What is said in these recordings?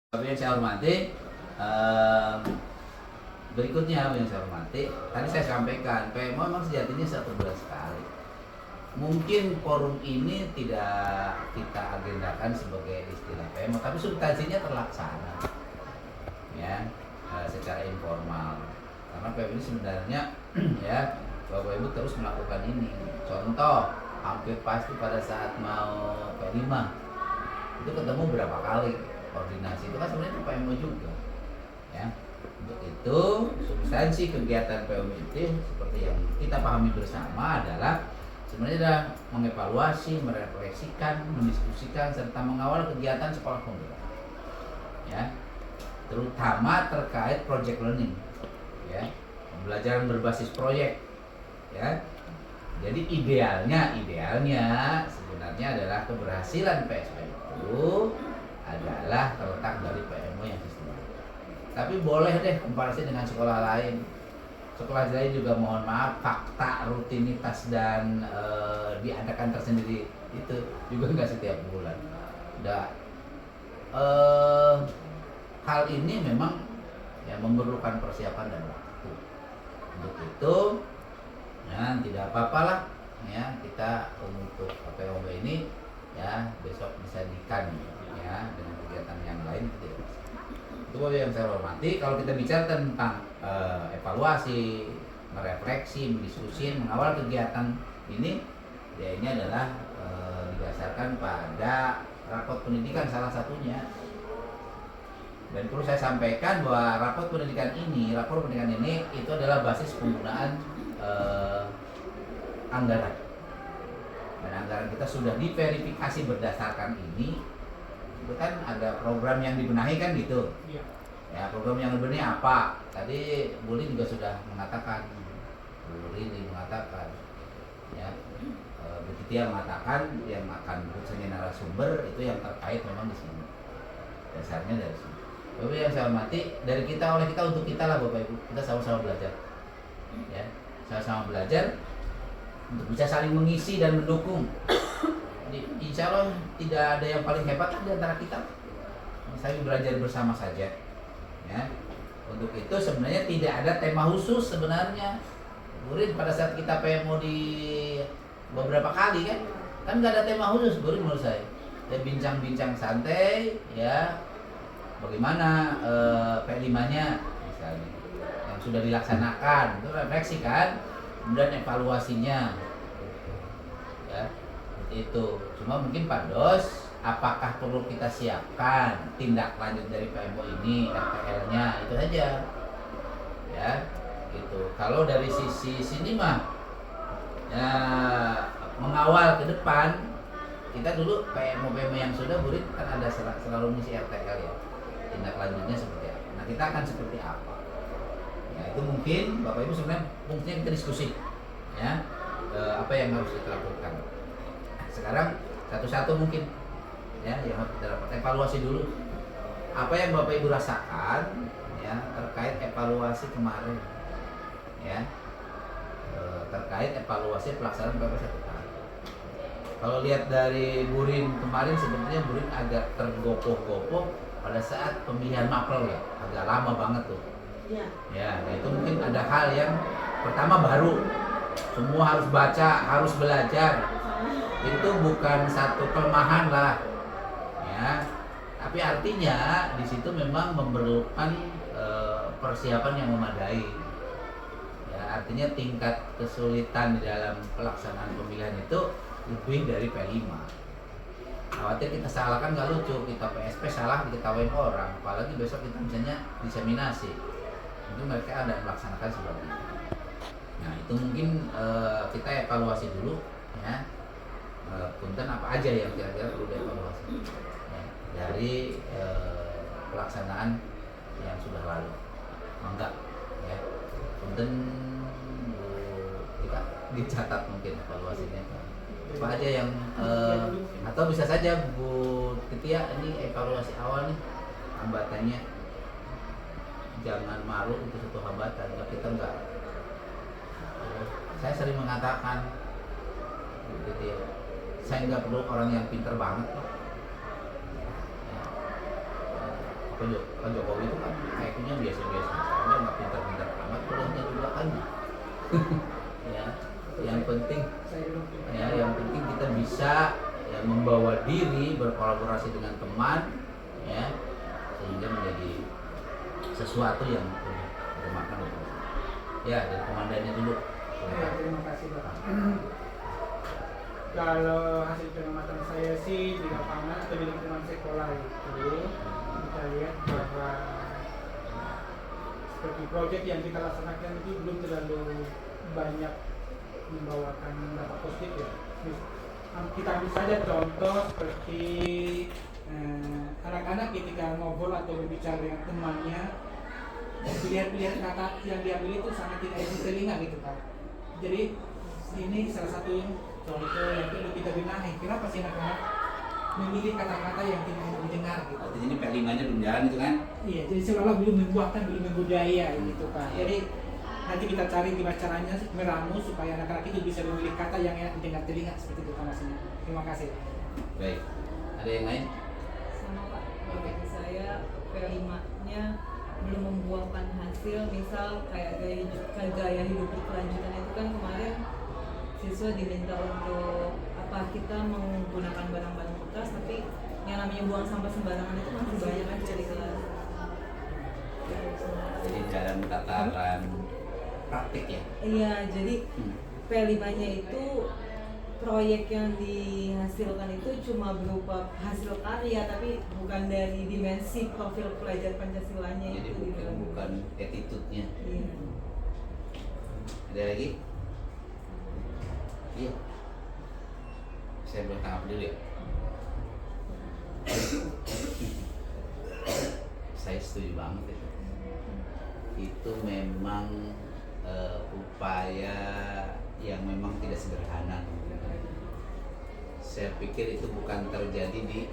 Tapi yang saya hormati, berikutnya yang saya hormati, tadi saya sampaikan, PMO memang sejatinya 1 bulan sekali. Mungkin forum ini tidak kita agendakan sebagai istilah PMO, tapi substansinya terlaksana, ya, secara informal. Karena PMO ini sebenarnya, ya, Bapak Ibu terus melakukan ini. Contoh, hampir pasti pada saat mau P5 itu ketemu berapa kali koordinasi, itu kan sebenarnya PMO juga, ya. Untuk itu substansi kegiatan PMO itu seperti yang kita pahami bersama adalah sebenarnya adalah mengevaluasi, merefleksikan, mendiskusikan serta mengawal kegiatan sekolah pemula, ya, terutama terkait project learning, ya, pembelajaran berbasis proyek, ya. Jadi idealnya sebenarnya adalah keberhasilan PSP itu adalah terletak dari PMO yang sistematis. Tapi boleh deh komparasi dengan sekolah lain. Sekolah lain juga mohon maaf fakta rutinitas dan diadakan tersendiri itu juga nggak setiap bulan. Hal ini memang ya memerlukan persiapan dan waktu. Untuk itu ya tidak apa-apalah ya kita untuk POB ini ya besok bisa dikan ya dengan kegiatan yang lain itu tidak masalah. Itu yang saya hormati. Kalau kita bicara tentang evaluasi, merefleksi, mendiskusi, mengawal kegiatan ini ya ini adalah didasarkan pada rapot pendidikan salah satunya. Dan perlu saya sampaikan bahwa rapor pendidikan ini itu adalah basis penggunaan anggaran. Dan anggaran kita sudah diverifikasi berdasarkan ini. Itu kan ada program yang dibenahi kan gitu. Iya. Ya, program yang dibenahi apa? Tadi Bu Lin juga sudah mengatakan. Ya, Bu Titia mengatakan yang akan sebagai narasumber itu yang terkait memang di sini. Dasarnya dari sini. Bapak yang saya hormati, dari kita oleh kita untuk kita lah Bapak Ibu, kita sama-sama belajar, ya, sama-sama belajar untuk bisa saling mengisi dan mendukung. Jadi, insya Allah tidak ada yang paling hebat di antara kita, saling belajar bersama saja, ya. Untuk itu sebenarnya tidak ada tema khusus sebenarnya. Burin pada saat kita PMO di beberapa kali kan nggak ada tema khusus Burin menurut saya. Dan bincang-bincang santai, ya. Bagaimana P5-nya misalnya yang sudah dilaksanakan itu refleksi kan, kemudian evaluasinya ya itu. Cuma mungkin Pak Dos apakah perlu kita siapkan tindak lanjut dari PMO ini RTL-nya itu saja ya gitu. Kalau dari sisi sini mah ya mengawal ke depan kita dulu PMO yang sudah Burin kan ada selalu misi RTL ya, tindak lanjutnya seperti apa. Nah kita akan seperti apa? Ya itu mungkin Bapak Ibu sebenarnya fungsinya kita diskusi, ya apa yang harus kita lakukan. Sekarang satu-satu mungkin, ya yang harus kita lakukan evaluasi dulu. Apa yang Bapak Ibu rasakan, ya terkait evaluasi kemarin, ya terkait evaluasi pelaksanaan PPS 1 tahun. Kalau lihat dari Burin kemarin sebenarnya Burin agak tergopoh-gopoh pada saat pemilihan mapel ya, agak lama banget tuh. Ya. Ya, nah itu mungkin ada hal yang pertama baru, semua harus baca, harus belajar. Itu bukan satu kelemahan lah, ya. Tapi artinya di situ memang memerlukan persiapan yang memadai. Ya, artinya tingkat kesulitan di dalam pelaksanaan pemilihan itu lebih dari P5. Khawatir kita salah kan nggak lucu, kita PSP salah diketawain orang, apalagi besok kita misalnya diseminasi, itu mereka ada melaksanakan seperti itu. Nah itu mungkin kita evaluasi dulu, ya, punten apa aja yang kira-kira perlu dievaluasi ya, dari pelaksanaan yang sudah lalu, enggak, ya, punten kita dicatat mungkin evaluasinya. Apa aja yang atau bisa saja Bu Titia ini evaluasi awal nih hambatannya, jangan malu itu satu hambatan. Kalau kita enggak, saya sering mengatakan Bu Titia, saya nggak perlu orang yang pinter banget kok. Pak Jokowi itu kan kayaknya biasa-biasa saja, nggak pintar-pintar amat, kurangnya juga kan. Ya, yang penting kita bisa ya, membawa diri berkolaborasi dengan teman, ya, sehingga menjadi sesuatu yang bermakna. Ya, dari komandannya dulu. Ya, terima kasih Bapak. Kalau hasil pengamatan saya sih di lapangan atau di lingkungan sekolah itu kita lihat bahwa seperti proyek yang kita laksanakan itu belum terlalu banyak membawakan dampak positif ya. Kita ambil saja contoh seperti anak-anak ketika ngobrol atau berbicara dengan temannya, pilihan-pilihan kata yang diambil itu sangat tidak enak telinga gitu Pak. Jadi ini salah satu contoh yang perlu kita benahi. Kenapa sih anak-anak memilih kata-kata yang tidak enak didengar gitu? Artinya ini P5-nya belum jalan itu kan? Iya, jadi seolah-olah belum membuahkan, belum membudaya gitu Pak. Jadi nanti kita cari gimana caranya meramu supaya anak-anak itu bisa memilih kata yang enak didengar telinga seperti itu Pak maksudnya. Terima kasih. Baik, ada yang lain? Sama Pak, bagi saya P5-nya belum membuahkan hasil. Misal kayak gaya hidup berkelanjutan itu kan kemarin siswa diminta untuk kita menggunakan barang-barang bekas, tapi yang namanya buang sampah sembarangan itu masih banyak aja di kelas. Jadi dalam tataran praktik ya? Iya, jadi P5-nya itu proyek yang dihasilkan itu cuma berupa hasil karya, tapi bukan dari dimensi profil pelajar Pancasilanya. Jadi itu bukan attitude-nya. Iya. Ada lagi? Iya. Saya boleh tangkap dulu ya. Saya setuju banget itu. Itu memang upaya yang memang tidak sederhana. Saya pikir itu bukan terjadi di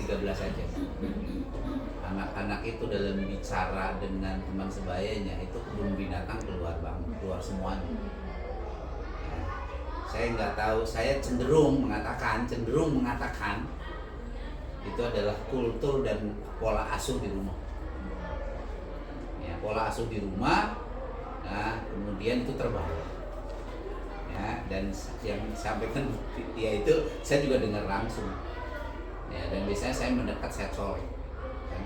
13 saja. Anak-anak itu dalam bicara dengan teman sebayanya itu kebun binatang keluar semuanya. Ya, saya nggak tahu, saya cenderung mengatakan itu adalah kultur dan pola asuh di rumah. Ya, pola asuh di rumah, nah kemudian itu terbawa. Ya, dan yang disampaikan dia itu saya juga dengar langsung. Ya, dan biasanya saya mendekat, saya colek. Kan?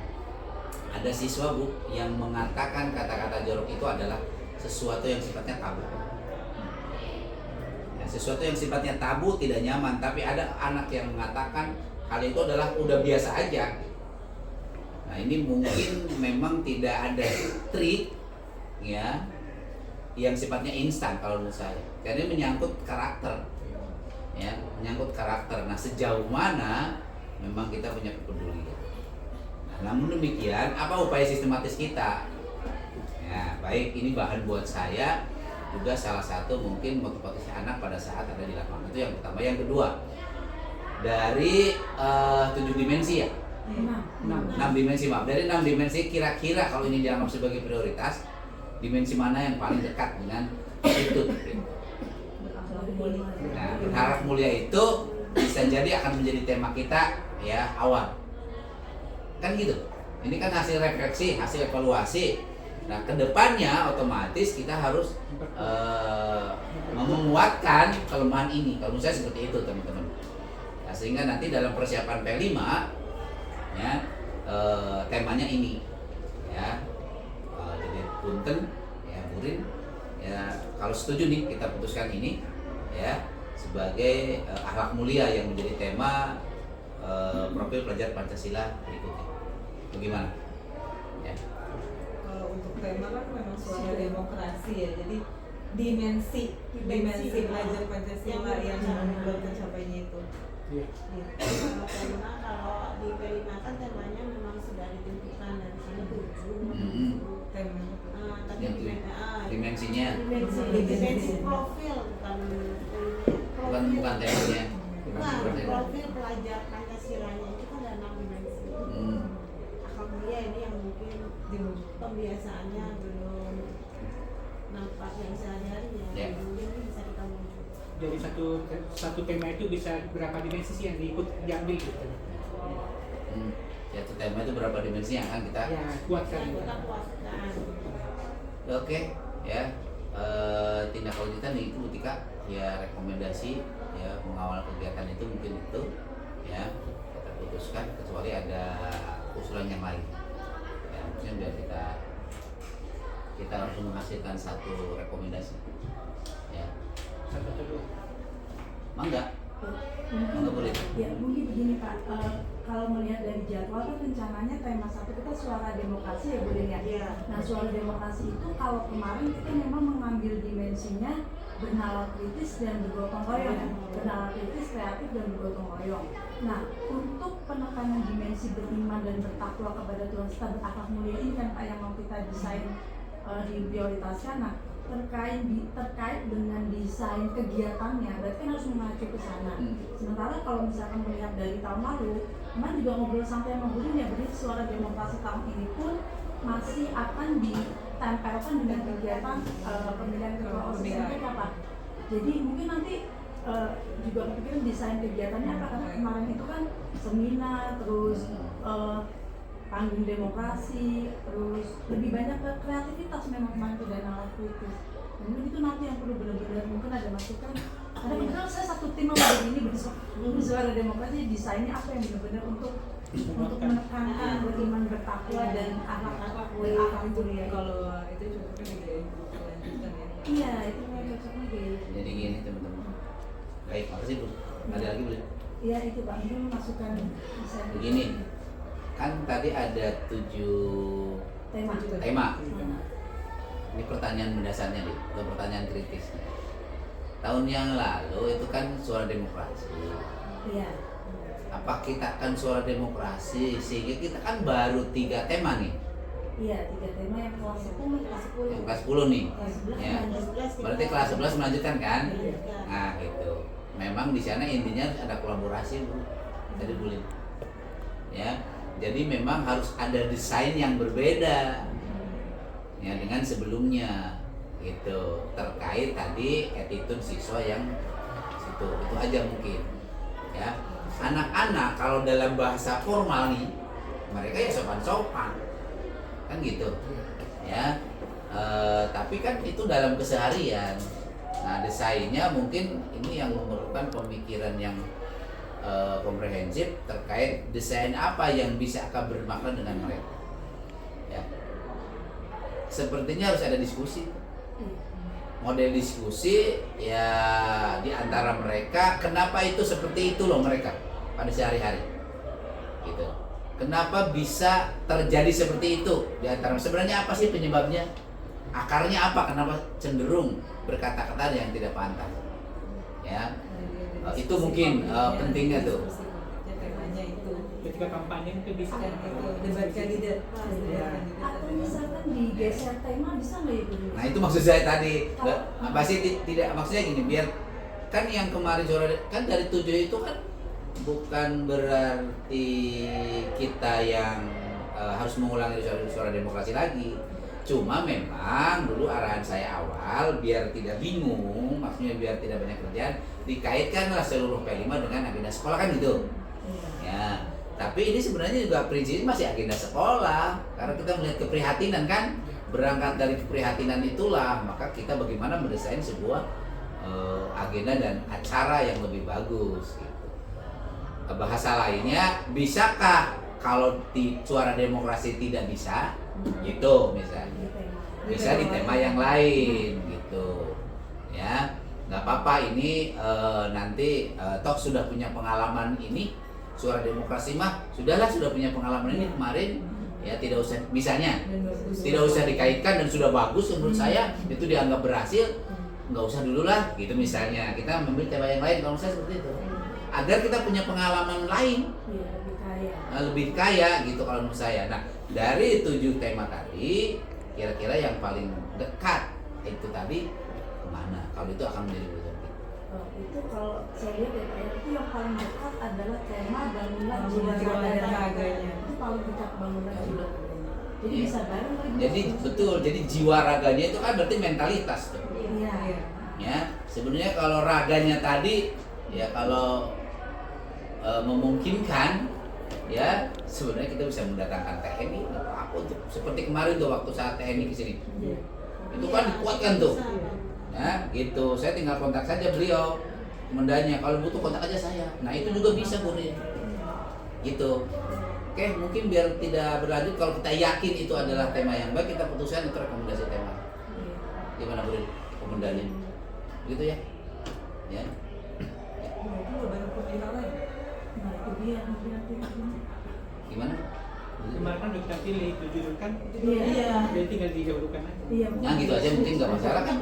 Ada siswa Bu yang mengatakan kata-kata jorok itu adalah sesuatu yang sifatnya tabu. Ya, sesuatu yang sifatnya tabu tidak nyaman, tapi ada anak yang mengatakan hal itu adalah udah biasa aja. Nah, ini mungkin memang tidak ada trik ya yang sifatnya instan kalau menurut saya. Karena ini menyangkut karakter. Ya, menyangkut karakter. Nah, sejauh mana memang kita punya kepedulian. Nah, namun demikian, apa upaya sistematis kita? Ya, baik, ini bahan buat saya juga salah satu mungkin motivasi anak pada saat ada di lapangan. Itu yang pertama. Yang kedua, dari 7 dimensi ya? 6 dimensi, maaf. Dari 6 dimensi kira-kira kalau ini dianggap sebagai prioritas, dimensi mana yang paling dekat dengan itu? Nah, berharap mulia itu bisa jadi akan menjadi tema kita ya awal. Kan gitu. Ini kan hasil refleksi, hasil evaluasi. Nah, kedepannya otomatis kita harus menguatkan kelemahan ini. Kalau saya seperti itu, teman-teman. Nah, sehingga nanti dalam persiapan P5 ya temanya ini ya. Jadi punten ya Burin ya, kalau setuju nih kita putuskan ini ya sebagai akhlak mulia yang menjadi tema profil pelajar Pancasila berikutnya. Bagaimana? Ya. Kalau untuk tema kan memang suara demokrasi ya, jadi dimensi pelajar Pancasila yang belum tercapainya itu. Iya. Kalau tema, kalau di P5 kan temanya memang sudah ditentukan dari sana 7 Tema. tapi Dimensinya dimensi profil bukan temanya. Profil pelajar Pancasilanya itu kan ada 6 dimensi. Akhlak mulia ini yang mungkin pembiasaannya belum nampak yang sehari-hari ya. Mungkin bisa kita muncul. Jadi satu tema itu bisa berapa dimensi sih yang diambil gitu? Satu tema itu berapa dimensi yang akan kita Ya, kuatkan. Kita kuatkan. oke ya. Tindak lanjutan itu ketika ya rekomendasi ya mengawal kegiatan itu mungkin itu ya kita putuskan, kecuali ada usulan yang lain ya, mungkin biar kita langsung menghasilkan satu rekomendasi ya. Satu atau dua. Mangga Mungkin, Mangga boleh. ya mungkin begini Pak, kalau melihat dari jadwal kan rencananya tema 1 kita suara demokrasi ya Bu Lin ya. Iya. Nah suara demokrasi itu kalau kemarin kita memang mengambil dimensinya bernalar kritis dan bergotong royong, bernalar kritis, kreatif dan bergotong royong. Nah untuk penekanan dimensi beriman dan bertakwa kepada Tuhan serta berakhlak mulia ini kan Pak yang mau kita desain diprioritaskan. Nah terkait dengan desain kegiatannya berarti kan harus mengacu ke sana. Sementara kalau misalkan melihat dari tahun lalu, kemarin juga ngobrol sampai sama Bu Lin ya, berarti suara demokrasi tahun ini pun masih akan ditempelkan dengan kegiatan pemilihan ketua OSIS MPK Pak. Jadi mungkin nanti juga kepikiran desain kegiatannya apa, karena kemarin itu kan seminar, terus panggung demokrasi, terus lebih banyak ke kreativitas memang kemarin itu dan alat kritis. Dan mungkin itu nanti yang perlu benar-benar mungkin ada masukan. Karena kebetulan saya satu tim sama begini bersuara demokrasi, desainnya apa yang benar-benar untuk menekankan beriman bertakwa dan akhlak mulia. Kalau itu cocoknya di gaya hidup berkelanjutan ya. Iya, itu cocoknya gitu. Jadi gini teman-teman. Baik, makasih Bu. Ada lagi boleh? Iya itu Pak, mungkin masukan desain. Begini, kan tadi ada 7 tema. Ini pertanyaan mendasarnya nih, atau pertanyaan kritis. Tahun yang lalu itu kan suara demokrasi. Iya. Apa kita akan suara demokrasi sehingga kita kan baru 3 tema nih. Iya, 3 tema yang kelas 10, kelas 10. Yang kelas 10 nih. Kelas 11 Ya. lanjut. Berarti kelas 11 melanjutkan kan? Iya. Nah, gitu. Memang di sana intinya ada kolaborasi, Bu. Tadi boleh. Ya. Jadi memang harus ada desain yang berbeda. Ya, dengan sebelumnya gitu. Terkait tadi attitude siswa yang situ. Itu aja mungkin. Ya. Anak-anak kalau dalam bahasa formal nih, mereka ya sopan-sopan. Kan gitu. Ya. Tapi kan itu dalam keseharian. Nah, desainnya mungkin ini yang memerlukan pemikiran yang komprehensif terkait desain apa yang bisa akan bermakna dengan mereka. Ya. Sepertinya harus ada diskusi. Model diskusi ya di antara mereka, kenapa itu seperti itu loh mereka pada sehari-hari. Gitu. Kenapa bisa terjadi seperti itu di antara sebenarnya apa sih penyebabnya? Akarnya apa? Kenapa cenderung berkata-kata yang tidak pantas? Ya. Itu mungkin pentingnya tuh. Temanya itu. Ketika kampanye itu bisa. Dan itu debat kandidat. Atau misalkan digeser tema bisa nggak ya Bu? Nah itu maksud saya tadi, pasti tidak maksudnya gini, biar kan yang kemarin suara kan dari 7 itu kan bukan berarti kita yang harus mengulangi suara demokrasi lagi. Cuma memang dulu arahan saya awal biar tidak bingung, maksudnya biar tidak banyak kerjaan, dikaitkanlah seluruh P5 dengan agenda sekolah kan gitu. Ya, tapi ini sebenarnya juga prinsipnya masih agenda sekolah, karena kita melihat keprihatinan kan, berangkat dari keprihatinan itulah maka kita bagaimana mendesain sebuah agenda dan acara yang lebih bagus gitu. Bahasa lainnya, bisakah kalau suara demokrasi tidak bisa, gitu misalnya, bisa di tema yang lain gitu, ya nggak apa-apa ini nanti toh sudah punya pengalaman ini. Suara demokrasi mah sudah punya pengalaman ini kemarin, ya tidak usah misalnya tidak usah dikaitkan dan sudah bagus menurut saya itu dianggap berhasil, nggak usah dulu lah gitu misalnya, kita memilih tema yang lain kalau saya seperti itu agar kita punya pengalaman lain lebih kaya gitu kalau menurut saya. Nah dari 7 tema tadi kira-kira yang paling dekat itu tadi kemana kalau itu akan menjadi berarti? Itu kalau saya lihat ya Pak, itu yang paling dekat adalah tema bangunlah jiwa Jiwa dan dan raganya. Itu paling dekat bangunlah jiwa. Jadi bisa bareng lagi. Jadi betul, jadi jiwa raganya itu kan berarti mentalitas tuh. Iya. Ya, sebenarnya kalau raganya tadi ya kalau memungkinkan ya sebenarnya kita bisa mendatangkan TNI nggak apa-apa untuk seperti kemarin tuh waktu saat TNI ke sini. Itu kan dikuatkan tuh. Ya, gitu. Saya tinggal kontak saja beliau komandannya. Kalau butuh kontak aja saya. Nah, itu juga bisa Bu Rin. Gitu. Oke, mungkin biar tidak berlanjut kalau kita yakin itu adalah tema yang baik, kita putuskan itu rekomendasi tema. Gimana Bu Rin? Komandannya. Begitu ya? Ya. Berarti udah banyak pemilihan lain. Nah itu dia nanti. Gimana? Kemarin kan udah kita pilih itu judul kan, Iya. jadi tinggal didahulukan aja. Iya. Nah, gitu aja mungkin nggak masalah kan?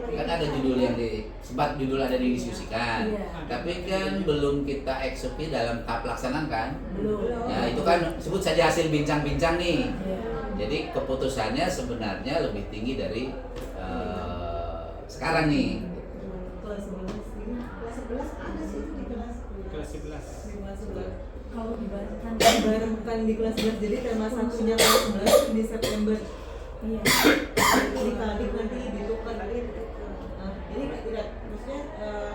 Kan ada judul yang sempat judul ada didiskusikan. Iya. Tapi kan belum kita eksekusi dalam tahap pelaksanaan kan? Belum. Ya, itu kan sebut saja hasil bincang-bincang nih. Iya. Jadi keputusannya sebenarnya lebih tinggi dari sekarang nih. Kelas 11 ini. Kelas 11 ada sih itu di kelas 11. Kelas 11. Di kelas 11. Kalau dibandingkan Barengkan di kelas 11, jadi tema satunya kelas 11 di September. iya. Di Kaldik nanti ditukar. Tadi itu ini tidak maksudnya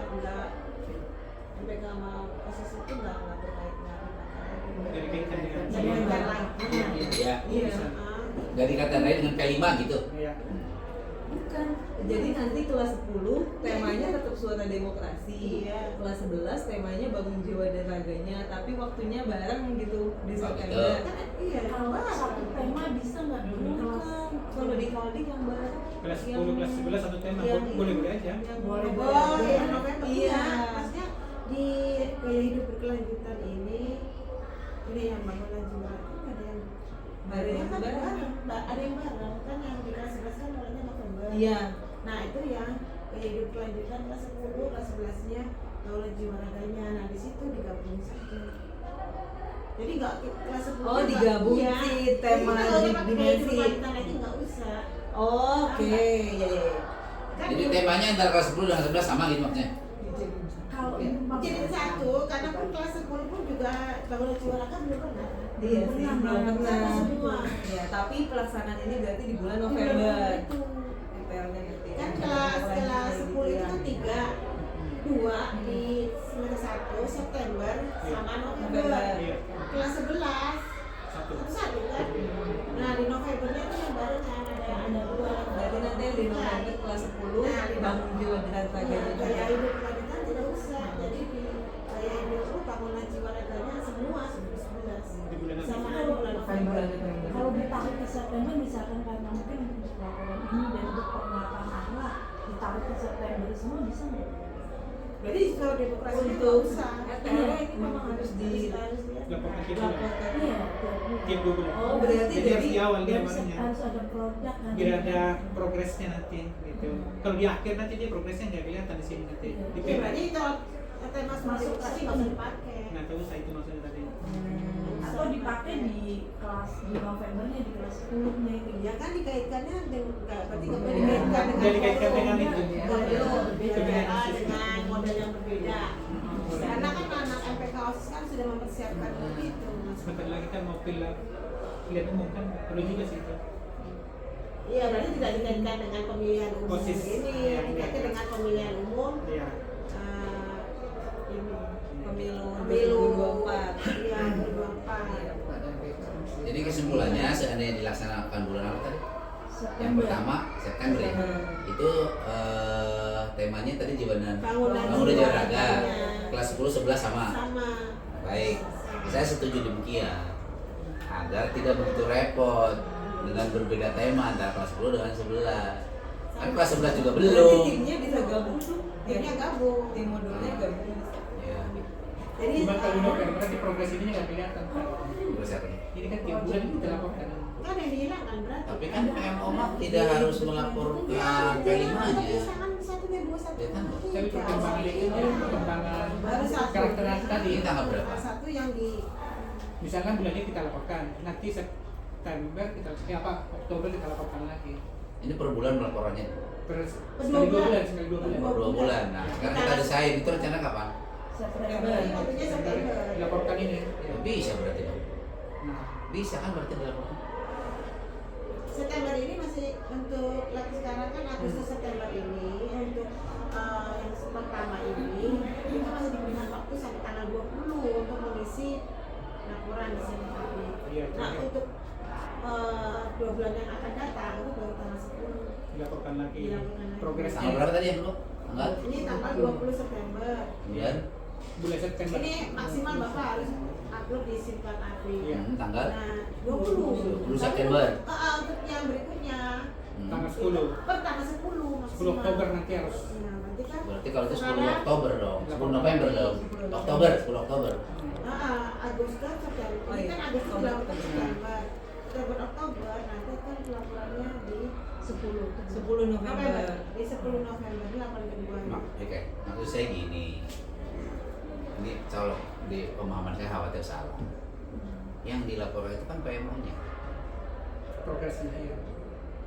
enggak MPK sama OSIS itu enggak berkait Dari kaitan dengan Jadi yang lain. Ya, Iya. nggak dikatakan lain dengan P5 gitu. Iya. Bukan. Jadi nanti kelas 10 temanya tetap suara demokrasi. Iya. Kelas 11 temanya bangun jiwa dan raganya, tapi waktunya bareng gitu di Oh, September. gitu. Iya. Kalau satu tema bisa nggak di kelas? Bukan. Kalau di Kaldik yang bareng. Kelas yang- 10, kelas 11 satu tema, yang- boleh-boleh aja. yang Boleh, Oh, boleh. yang November. Iya. Maksudnya di gaya hidup berkelanjutan ini yang bangunan jiwa itu ada yang Bareng, kan bareng. ada yang bareng kan yang di kelas 11 kan mulainya November. Iya. Nah itu yang gaya hidup berkelanjutan kelas 10, kelas 11-nya bangunan jiwa raganya. Nah di situ digabung saja. Jadi nggak kelas 10 Oh, digabung sih tema dimensi. berkelanjutan lagi nggak usah. Oh, oke. Ya, ya. Kan Jadi temanya antara kelas 10 dan 11 sama gitu maksudnya. Kalau Iya. itu jadi satu, karena pun kelas 10 pun juga bangunan jiwa raga belum pernah. Iya sih, belum pernah. Sama semua. Ya, tapi pelaksanaan ini berarti di bulan November. Itu. MPL-nya nanti. Kan kelas 10 itu kan 3, 2 di semester 1 September sama November. Iya. Kelas 11 Satu. satu kan. Nah di Novembernya itu yang baru kan ada 2. Berarti nanti yang di November kelas 10 bangun jiwa dan raganya juga. Gaya hidup kelanjutan tidak usah. Jadi di gaya hidup itu bangunan jiwa raganya semua 11. Di bulan Sama November. di bulan Di bulan November. November. kalau ditarik ke September misalkan karena mungkin untuk laporan ini dan untuk penguatan ahlak ditarik ke September semua bisa nggak? Berarti kalau demokrasi itu Untuk usah. RTL ini memang harus di Laporkan ke bulan. laporkan. Iya. Tiap 2 bulan. Oh, berarti Jadi harus jadi di awal dia Harus barunya. harus ada produk kan? Biar ada progresnya nanti gitu. Kalau di akhir nanti dia progresnya nggak kelihatan di sini nanti. Di Ya, PM. berarti kalau tema demokrasi nggak usah dipakai. Nah, tahu saya itu maksudnya tadi. Atau dipakai di kelas di Novembernya di kelas 10-nya itu. Ya kan dikaitkannya dengan berarti nggak boleh Iya. dikaitkan dengan Nggak dikaitkan dengan model. itu. Model Dengan berbeda sistem. dengan model yang berbeda. Karena kan anak MPK OSIS kan sudah mempersiapkan begitu. Sebentar lagi kan mau pilihan umum kan perlu juga sih itu. Iya, berarti tidak dikaitkan dengan pemilihan umum OSIS. ini, dikaitkan dengan pemilihan umum Iya. ini Pemilu pemilu 2024. Iya, 2024. Jadi kesimpulannya seandainya dilaksanakan bulan apa tadi? Yang September. pertama September ya. Itu temanya tadi jiwa dan Bangunan bangunan jiwa raga. raganya. Kelas 10 11 sama. Sama. Baik. Saya setuju demikian. Agar tidak begitu repot dengan berbeda tema antara kelas 10 dengan 11. Kan kelas 11 juga Berarti belum. timnya bisa gabung tuh. Timnya gabung. Tim modulnya gabung. Ya. Jadi Cuma kalau di November di progres ini nggak kelihatan kan. Terus apa nih? Ini kan tiap bulan kita laporkan. kan yang dihilang kan berarti. Tapi kan PMO mah tidak harus melaporkan P5-nya. Bisa kan 1 Ya kan? Tapi perkembangan ini perkembangan Baru satu. karakter tadi. Ini tanggal berapa? Satu yang di Misalkan bulan ini kita laporkan, nanti September kita Oktober kita laporkan lagi. Ini per bulan pelaporannya. Terus Per sekali 2 bulan. bulan, sekali 2 bulan. Per 2 bulan. Nah, sekarang kita desain itu rencana kapan? September. waktunya September. Dilaporkan ini. Ya, bisa berarti dong. Nah, Bisa kan berarti dilaporkan. September ini masih masih untuk lagi sekarang kan Agustus September ini untuk yang pertama ini kita masih diberikan waktu sampai tanggal 20 untuk mengisi laporan di sini. Iya, Nah terakhir. untuk 2 bulan yang akan datang itu baru tanggal 10 Dilaporkan lagi Dilaporkan lagi. progresnya. Tanggal berapa tadi yang belum? Tanggal? ini tanggal 20 September. Kemudian Bulan September. Ini maksimal Bapak harus upload di Simpan Apri. Iya. tanggal Nah 20 20 September. Untuk yang berikutnya Tanggal 10. per tanggal 10 maksimal. 10 Oktober nanti harus. Nah, nanti kan Berarti kalau itu 10 sekarang, Oktober dong, 10 November dong. Oktober, 10 Oktober. Agustus September. Oh, Ini iya. kan Agustus Oktober. dilakukan September. September Oktober nanti kan pelaporannya di 10 November. Di 10 November ini laporan kedua. Oke, maksud saya gini. Ini colok di pemahaman saya khawatir salah. Yang dilaporkan itu kan PMO-nya. Progresnya ya.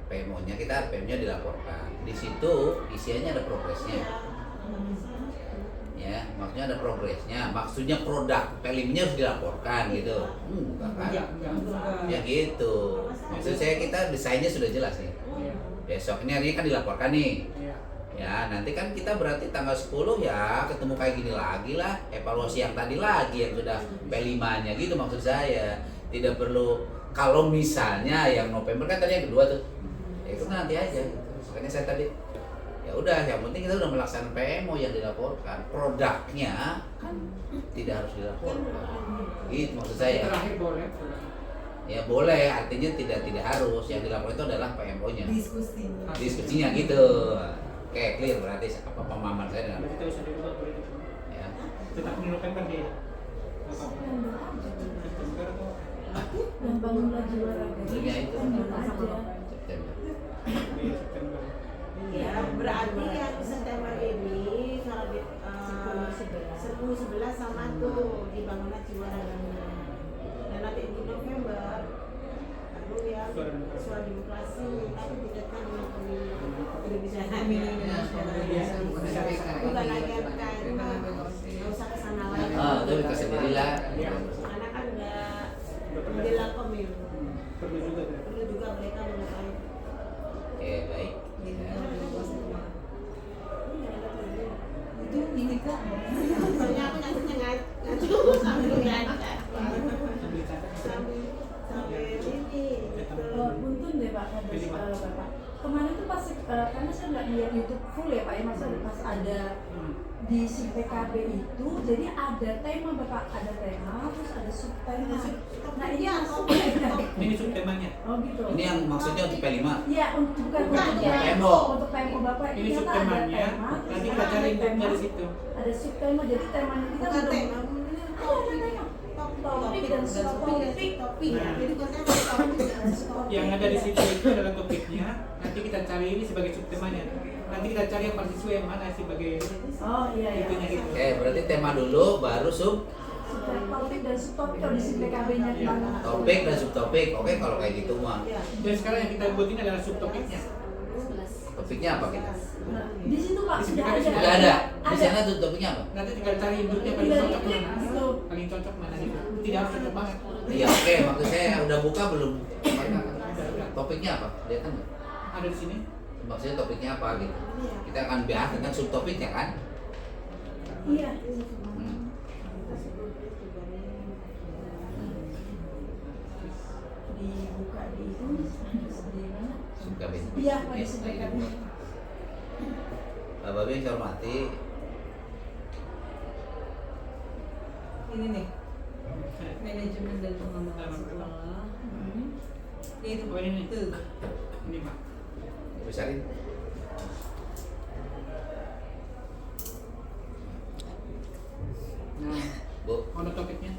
PMO-nya kita PM-nya dilaporkan. Di situ isiannya ada progresnya. Ya, maksudnya ada progresnya. Maksudnya produk PLIM-nya harus dilaporkan gitu. Bukan kan? Enggak. Ya gitu. Maksud saya kita desainnya sudah jelas nih. Iya. Besok ini kan dilaporkan nih. Iya. Ya, nanti kan kita berarti tanggal 10 ya ketemu kayak gini lagi lah. Evaluasi yang tadi lagi yang sudah P5-nya gitu maksud saya. Tidak perlu kalau misalnya yang November kan tadi yang kedua tuh. Ya itu kan nanti aja. Makanya saya tadi ya udah yang penting kita udah melaksanakan PMO yang dilaporkan. Produknya kan tidak harus dilaporkan. Itu maksud saya. Terakhir boleh. Ya boleh, artinya tidak harus. Yang dilaporkan itu adalah PMO-nya. Diskusinya. Diskusinya gitu. Oke, clear berarti apa pemahaman saya dengan Berarti kita bisa dirubah boleh. ya. Tetap di November dia. September aja. September atau Yang bangunlah jiwa raga. Tentunya itu September aja. September. di September. Ya, berarti yang September ini kalau di 10-11. 10-11 sama tuh di bangunan jiwa raganya. Dan nanti di November baru yang suara demokrasi tapi dikaitkan dengan pemilu Indonesia. Bukan lagi MKN, nggak usah kesana lagi. Itu kita sendirilah. Karena kan udah menjelang pemilu. Perlu juga kan? Perlu juga mereka mengetahui. Oke, baik. Gitu, Ya. Ini nggak ada pemilu. Itu ini kak. Soalnya aku nyatanya nggak sambil ngajak. Sambil catat. Sambil ini. Oh, Buntun deh Pak, ada Bapak. Kemarin tuh pas karena saya nggak lihat YouTube full ya Pak ya, pas ada di si PKB itu, jadi ada tema Bapak, ada tema, terus ada subtema. Nah ini masuk ya? Ini subtemanya. Oh gitu. Ini yang maksudnya untuk P5. Iya, bukan Bukan, untuk ya. PMO. Untuk PMO Bapak Ini ternyata ada subtemanya. tema, terus Nanti kita ada cari tema, input dari situ. ada subtema, jadi temanya kita Bukan belum- tema, Ada tema. Topik dan subtopik. topik. Jadi konsepnya topik dan subtopik. Yang ada di situ itu adalah topiknya. Nanti kita cari ini sebagai subtemanya. Nanti kita cari yang paling sesuai yang mana sebagai Oh iya iya. itunya gitu. Oke, berarti tema dulu baru Topik dan subtopik kalau di si PKB-nya Iya. gimana? topik dan subtopik. Oke, kalau kayak gitu mah. Ya. Dan sekarang yang kita buat ini adalah subtopiknya. Topiknya apa kita? Nah, di situ Pak Di sudah PKB ada. Sudah ada. Di sana tuh topiknya apa? Nanti tinggal cari inputnya paling Tinggal cocok diklik mana. gitu. Paling cocok mana gitu. Tidak harus cocok banget. Iya, oke, maksud saya udah buka belum? Udah. Topiknya apa? Lihat kan? Ada di sini. Maksudnya topiknya apa gitu? Iya. Kita akan bahas dengan subtopiknya kan? Iya. Hmm. Dibuka di itu di mana? Subkabin. Iya, Pak, di si PKB. Bapak Ibu yang saya hormati, Ini nih. Manajemen dan pengembangan sekolah. Itu. Oh, ini nih. Tuh. Ini Pak. besarin. Nah, Bu, mana topiknya?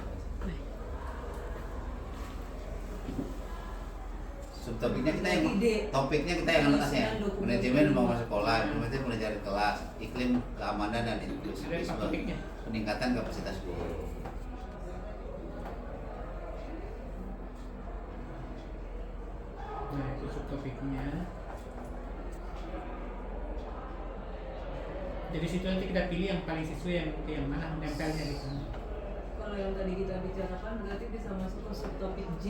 subtopiknya kita yang Ide. topiknya kita yang atasnya. Dokumen. Manajemen membangun sekolah, implementasi mencari kelas, iklim keamanan dan Ada empat inklusivisme, topiknya. peningkatan kapasitas guru. Nah, itu subtopiknya. Jadi situ nanti kita pilih yang paling sesuai yang mana nempelnya gitu. Kalau yang tadi kita bicarakan berarti bisa masuk ke subtopik J.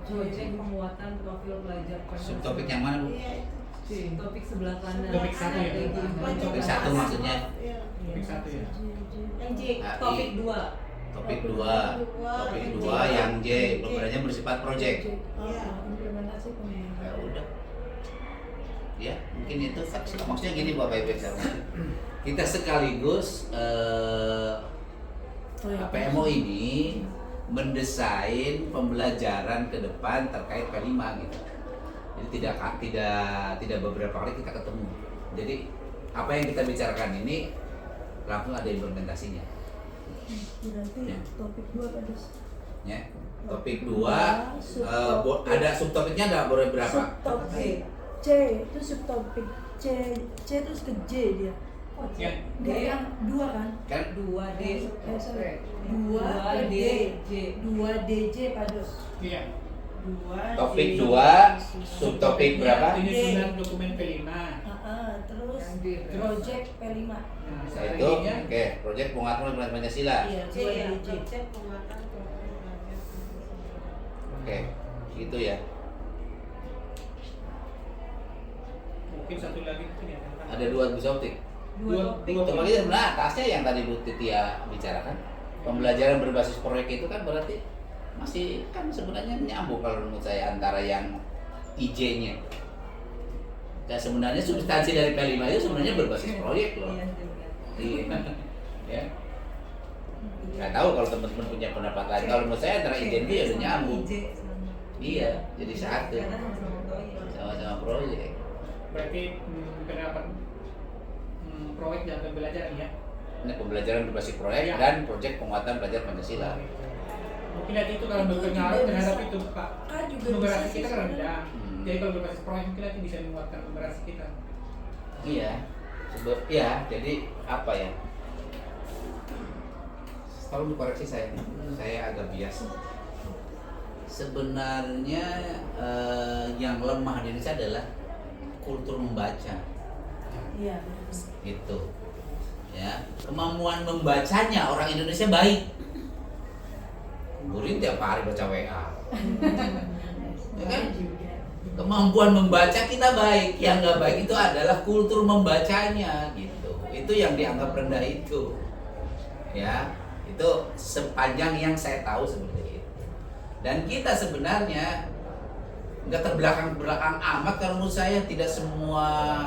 J Project penguatan profil pelajar Subtopik yang mana, Bu? Iya, itu. Topik sebelah kanan. Topik satu ya? Topik 1 maksudnya. Iya. Topik 1 ya. Yang J. Topik 2. Topik 2 yang J, pembelajaran bersifat project. Iya. Implementasi pembelajaran. Ya udah. Ya, mungkin itu maksudnya gini Bapak Ibu sama. Kita sekaligus PMO ini mendesain pembelajaran ke depan terkait P5 gitu. Jadi tidak beberapa kali kita ketemu. Jadi apa yang kita bicarakan ini langsung ada implementasinya. Berarti Ya. topik 2 tadi. Ya. Topik 2 ada subtopiknya nggak boleh berapa? Subtopik C itu subtopik C terus ke J dia. Ya. Dia yang 2 kan? Kan 2D. Sorry. 2D. 2DJ Pados. Iya. 2. topik 2 subtopik berapa? Ini sudah dokumen P5. Terus Yang D. project P5. Nah, Nah, itu oke, proyek penguatan Pancasila. Iya, C ya, 2DJ. project penguatan profil pelajar. Oke, gitu ya. mungkin satu lagi mungkin ya. Ada 2 subtopik. Dua topik. Dua. Kembali sebenarnya atasnya yang tadi Bu Titia bicarakan, pembelajaran berbasis proyek itu kan berarti masih kan sebenarnya nyambung kalau menurut saya antara yang IJ-nya. Dan sebenarnya substansi dari P5 itu sebenarnya berbasis proyek loh. Iya, juga. Iya. Ya. Nggak tahu kalau teman-teman punya pendapat lain. Kalau menurut saya antara IJ dan B ya udah nyambung. IJ sama. Iya, jadi satu. Karena sama-sama proyek. Sama-sama proyek. Berarti pendapat proyek dan pembelajaran ya. Ini pembelajaran berbasis proyek Iya. dan proyek penguatan belajar Pancasila. Mungkin nanti itu kalau Itu berpengaruh juga terhadap bisa. itu Pak. Kan juga Numerasi bisa kita sih kan rendah. Hmm. Jadi kalau berbasis proyek mungkin nanti bisa menguatkan numerasi kita. Iya, ya jadi apa ya? Tolong dikoreksi saya agak bias. Sebenarnya yang lemah di Indonesia adalah kultur membaca, Iya, betul. gitu. Ya, kemampuan membacanya orang Indonesia baik. Gurin tiap hari baca WA, ya kan? Juga. Kemampuan membaca kita baik, yang nggak baik itu adalah kultur membacanya gitu. Itu yang dianggap rendah itu, ya. Itu sepanjang yang saya tahu seperti itu. Dan kita sebenarnya nggak terbelakang amat kalau menurut saya. Tidak semua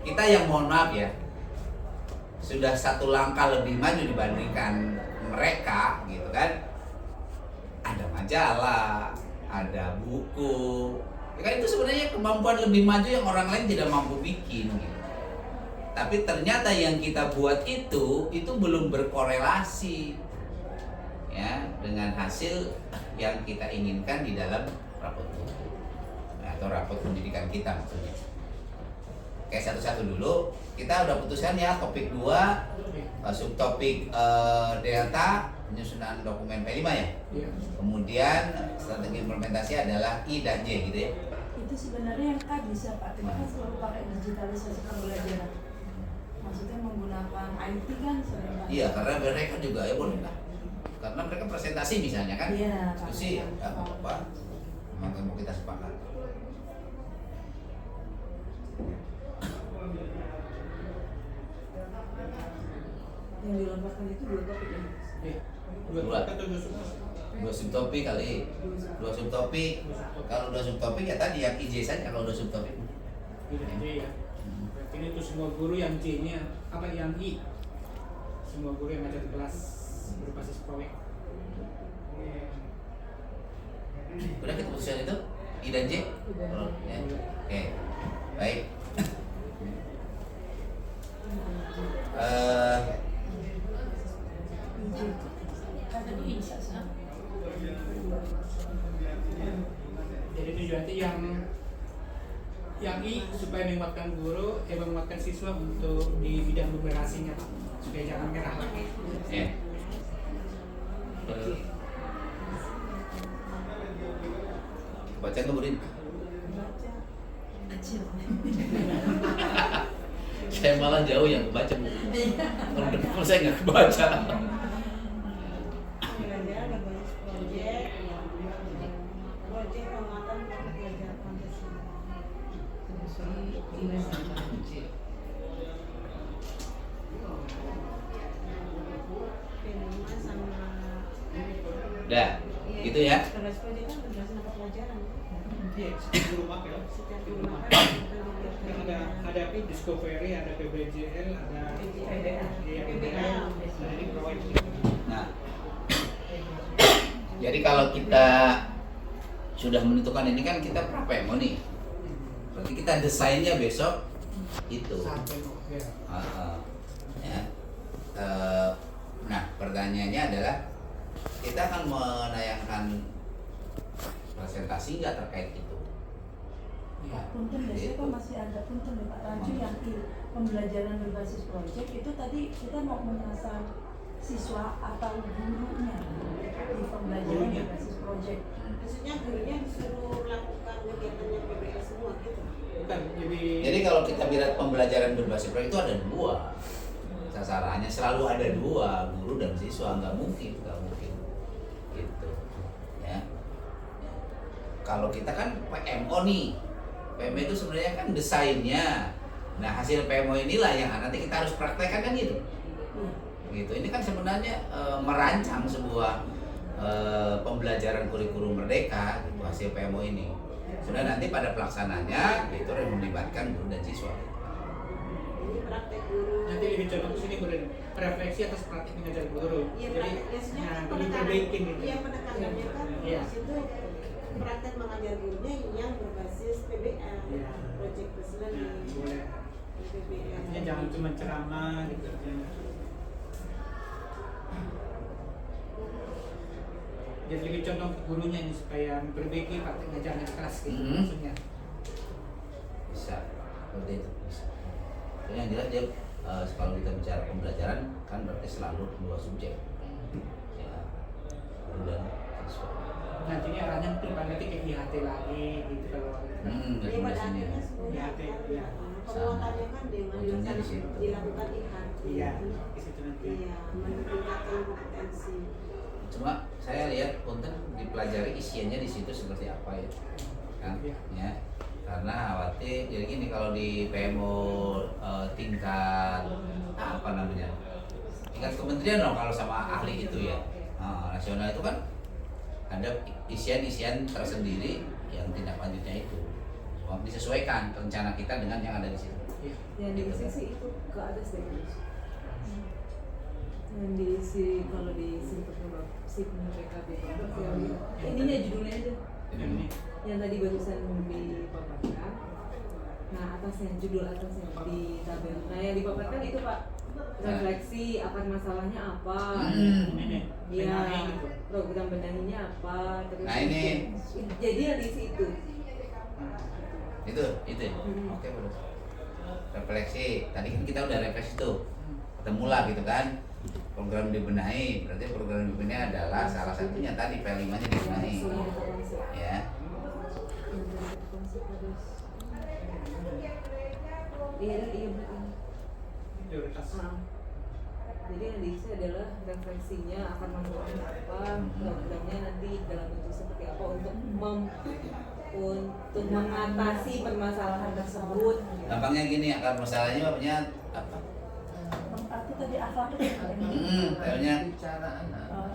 kita yang mohon maaf ya sudah satu langkah lebih maju dibandingkan mereka gitu kan. Ada majalah, ada buku. Ya kan itu sebenarnya kemampuan lebih maju yang orang lain tidak mampu bikin gitu. Tapi ternyata yang kita buat itu belum berkorelasi ya dengan hasil yang kita inginkan di dalam rapot buku atau rapot pendidikan kita maksudnya. Oke, satu-satu dulu. Kita udah putuskan ya topik 2, subtopik delta penyusunan dokumen P5 ya. Iya. Kemudian strategi implementasi adalah I dan J gitu ya. Itu sebenarnya yang K bisa Pak, kita kan selalu pakai digitalisasi pembelajaran. Maksudnya menggunakan IT kan sering Pak. Iya, karena mereka juga ya boleh lah. Karena mereka presentasi misalnya kan. Iya, Diskusi ya, Pak. nggak apa-apa. Memang mau kita sepakat. Yang dilombakan itu 2 topik ya. Iya. Dua. Dua atau dua semua? 2 subtopik kali. 2 subtopik. Kalau 2 subtopik ya tadi yang IJ saja kalau 2 subtopik. Iya, iya. Berarti ini tuh semua guru yang J-nya apa yang I. Semua guru yang ngajar di kelas berbasis proyek. Udah kita putuskan itu I dan J. Udah. Ya. Oke. Baik. Jadi tujuan nanti yang I supaya menguatkan guru, menguatkan siswa untuk di bidang numerasinya Pak, supaya jangan merah lagi. Ya. Baca kemudian. Baca. Kecil. Saya malah jauh yang kebaca Bu. Kalau depan saya nggak kebaca. Kira-kira ada basis project, project P5 sama Udah, gitu ya. Kelas proyek kan berdasarkan apa pelajaran. Iya, di rumah ya. Setiap rumah kan Ada Discovery, ada PBJL, ada iya, PBL. Nah, ini proyek. Nah, jadi kalau kita sudah menentukan ini kan kita prapemo nih. Berarti kita desainnya besok itu. Sampai ya. Ya. Nah, pertanyaannya adalah kita akan menayangkan presentasi nggak terkait itu? Iya. Punten biasanya kan masih ada punten ya Pak Rancu yang pembelajaran berbasis proyek itu tadi kita mau menyasar siswa atau gurunya di pembelajaran Gurunya. berbasis proyek. maksudnya gurunya disuruh melakukan kegiatannya PBL semua gitu. Bukan, Jadi kalau kita bilang pembelajaran berbasis proyek itu ada dua sasarannya, selalu ada dua, guru dan siswa, nggak mungkin gitu ya. Kalau kita kan PMO nih, PMO itu sebenarnya kan desainnya, nah hasil PMO inilah yang nanti kita harus praktekkan kan gitu. Gitu, ini kan sebenarnya merancang sebuah pembelajaran kurikulum merdeka gitu, hasil PMO ini. Sudah nanti pada pelaksananya itu harus melibatkan guru dan siswa. Ini praktek guru. nanti lebih contoh ke sini kemudian refleksi atas praktik mengajar guru. Iya, Jadi, biasanya nah, kan lebih penekanan. perbaikin gitu. Iya, penekanannya kan Iya. di situ praktek mengajar gurunya yang berbasis PBL, Iya. project based Nah, learning, boleh. PBL. Artinya jangan cuma ceramah gitu. Jadi lebih contoh ke gurunya nih supaya memperbaiki praktik ngajarnya di kelas gitu Mhm. maksudnya. Bisa seperti itu bisa. Tapi yang jelas dia kalau kita bicara pembelajaran kan berarti selalu dua subjek ya, guru dan siswa. Nantinya arahnya mungkin nanti kayak IHT lagi gitu kalau Dari Iya, pada sini akhirnya semuanya Iya, iya. penguatannya kan dengan Ujungnya di situ. dilakukan IHT. iya di situ nanti. Iya, meningkatkan kompetensi. Cuma saya lihat punten dipelajari isiannya di situ seperti apa ya, kan? Iya. Ya, karena khawatir jadi gini kalau di PMO tingkat apa namanya tingkat kementerian dong kalau sama ahli itu ya nasional itu kan ada isian-isian tersendiri yang tindak lanjutnya itu disesuaikan rencana kita dengan yang ada di situ. Iya. Yang diisi sih itu ke atas deh Gus. Yang diisi kalau diisi sipnya PKB ininya judulnya aja Ini yang tadi barusan dipaparkan. Nah atasnya judul atasnya di tabel. Nah yang dipaparkan itu Pak refleksi akar masalahnya apa? ini nih. Iya, benahi gitu. program benahinya apa? Terus Nah, ini. jadi yang diisi itu. itu ya? Oke boleh. Refleksi tadi kan kita udah refleksi tuh ketemu lah gitu kan program dibenahi, berarti program dibenahi adalah salah satunya tadi P5 nya dibenahi ya. Iya betul. Prioritas. Jadi yang diisi adalah refleksinya akan masalahnya apa, programnya nanti dalam bentuk seperti apa untuk untuk mengatasi permasalahan tersebut. Gampangnya gini akar masalahnya apanya apa? Arti tadi akhlak itu Kayaknya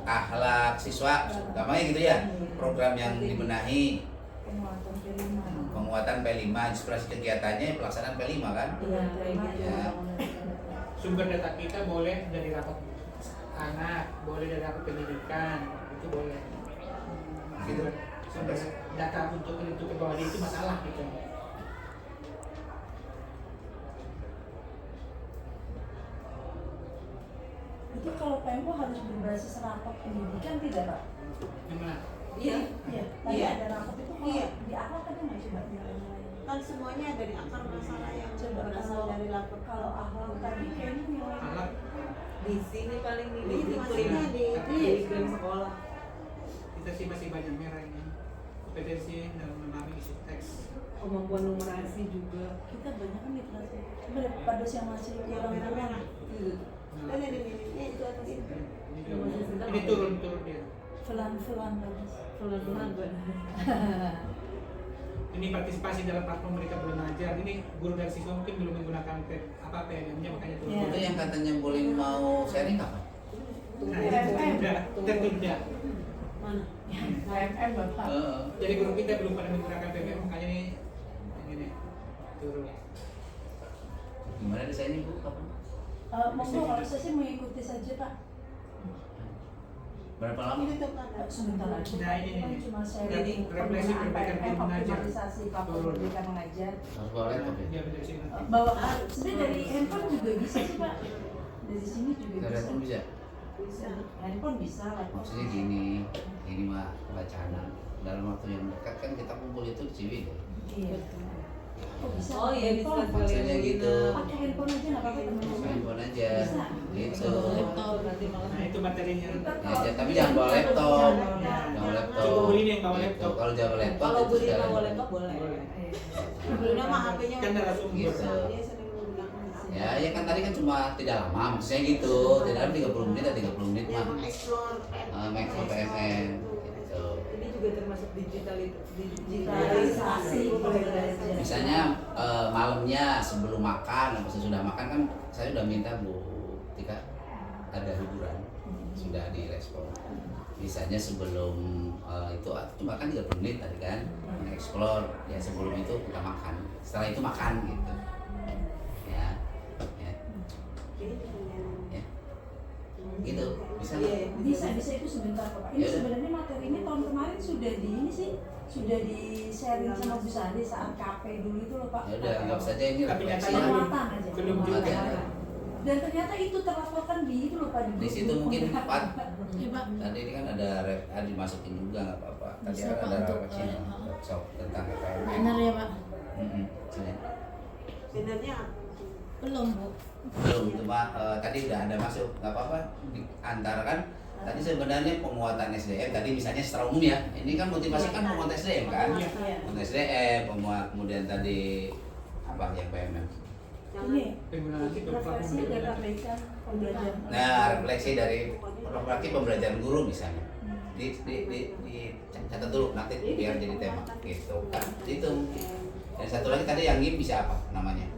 akhlak siswa, gampangnya gitu ya. Program yang dibenahi, penguatan kelima. penguatan P5, inspirasi kegiatannya pelaksanaan P5 kan? Iya, kayak gitu. Ya. Sumber data kita boleh dari rapot anak, boleh dari rapot pendidikan, itu boleh. Gitu. Sumber data untuk ke bawah itu masalah gitu. Itu kalau PMO harus berbasis rapot pendidikan tidak Pak? Gimana? Iya. Iya. Tadi Iya. ada rapot itu kalau Iya. di akhlak ada nggak coba nilai-nilai? Kan semuanya dari akar masalah yang Coba berasal kalau dari lapor. kalau akhlak tadi kayaknya nilai Alat Di sini paling di Ini iklim, maksudnya di iklim sekolah. kita sih masih banyak merah ini. Kompetensi dalam memahami isi teks. Kemampuan numerasi juga. kita banyak kan literasi. Coba deh Pak Dos yang masih yang kurang merah-merah. Itu. Nah, Ini itu atas itu. ini turun dia. Pelan-pelan Pak Dos. Pelan-pelan benar. ini partisipasi dalam platform mereka belajar. Ini guru dan siswa mungkin belum menggunakan PNM-nya, makanya turun. Itu yang katanya boleh mau sharing kapan? Nah, ini tertunda. Mana? KMM Bapak. Jadi guru kita belum pada menggunakan PNM, makanya ini turun. Gimana desainnya Bu? Kapan? Monggo kalau saya sih mengikuti saja Pak. Berapa lama? Ini tuh kan. Sebentar lagi. Nah, ini. Kan cuma sharing Jadi, refleksi penggunaan perbaikan PNM, tim mengajar. optimalisasi platform Turun. pendidikan mengajar. Harus bawa laptop ya? Ya, betul sih. Bawa sebenarnya dari handphone juga bisa sih Pak. Dari sini juga Dari bisa. handphone bisa? Bisa. Handphone bisa, laptop. Maksudnya gini mah bacaan dalam waktu yang dekat kan kita kumpul itu di Ciwidey. Iya. Oh bisa. Oh iya bisa Handphone. Maksudnya gitu. Pakai handphone aja nggak apa-apa teman-teman. Handphone aja, Bisa. gitu. laptop nanti malah. Nah, itu materinya. Ya, tapi jangan bawa laptop. Jangan bawa laptop. Coba beli yang bawa Gitu. laptop. Kalau jangan bawa laptop, Kalau itu beli sekalian. bawa laptop boleh. Boleh. Dulunya mah HP-nya Kan narasumber. Gitu. dia sering menggunakan HP. Ya kan tadi kan cuma tidak lama, maksudnya gitu. Tidak ada 30 menit atau 30 menit Dia mah. mengeksplor Mengeksplor PNM. Gitu. Ini juga termasuk Digitalisasi digitalisasi. Misalnya malamnya sebelum makan atau sesudah makan kan saya sudah minta Bu Tika ada hiburan sudah direspon. Misalnya sebelum itu cuma kan 30 menit tadi kan mengeksplor ya sebelum itu kita makan. Setelah itu makan gitu. Ya. Ya. Ya. Gitu. Bisa. bisa itu sebentar Pak. Ini Ya udah. sebenarnya materinya tahun kemarin sudah di ini sih sudah di sharing sama Bu Sari saat KP dulu itu loh Pak. Ya udah anggap saja ini Tapi refleksi. nyatanya Penguatan aja. belum juga. Dan ternyata itu terlaporkan di itu loh Pak. Di situ mungkin Pak. Iya, Pak. Tadi ini kan ada dimasukin juga nggak apa-apa. Tadi Bisa, Pak, ada untuk, refleksinya workshop tentang KPM. Benar ya, Pak? Sini. Sebenarnya belum, Bu. Belum, cuma tadi udah ada masuk, nggak apa-apa. Antara kan tadi sebenarnya penguatan SDM tadi misalnya secara umum ya. Ini kan motivasi kan penguatan SDM kan. Iya. Penguatan SDM, kemudian tadi apa yang PMM. Ini Penggunaan refleksi dan perbaikan pembelajaran. Nah, refleksi dari refleksi pembelajaran guru misalnya. Di catat dulu nanti biar jadi tema gitu kan. Itu mungkin. Dan satu lagi tadi yang ini bisa apa namanya?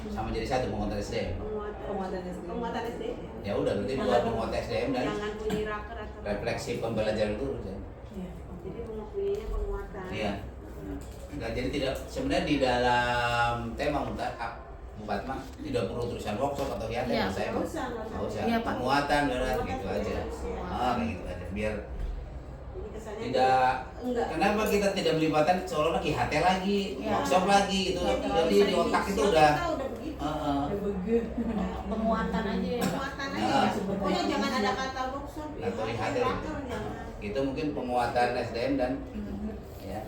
Sama jadi satu penguatan SDM. Penguatan SDM. Ya udah berarti buat penguatan SDM dan Jangan bunyi raker atau refleksi pembelajaran guru. Iya. jadi bunyinya penguatan. Iya. Enggak, jadi tidak sebenarnya di dalam tema Bu Fatma tidak perlu tulisan workshop atau hiatet Iya, saya nggak usah, nggak nggak usah Iya, Pak. penguatan benar gitu aja kayak gitu aja biar tidak enggak. kenapa kita tidak melibatkan seolah-olah IHT lagi Iya. workshop lagi gitu jadi di otak itu udah Penguatan aja ya. Penguatan aja. Nah. Pokoknya jangan ada kata workshop. Atau IHT. Raker jangan. itu mungkin penguatan SDM dan ya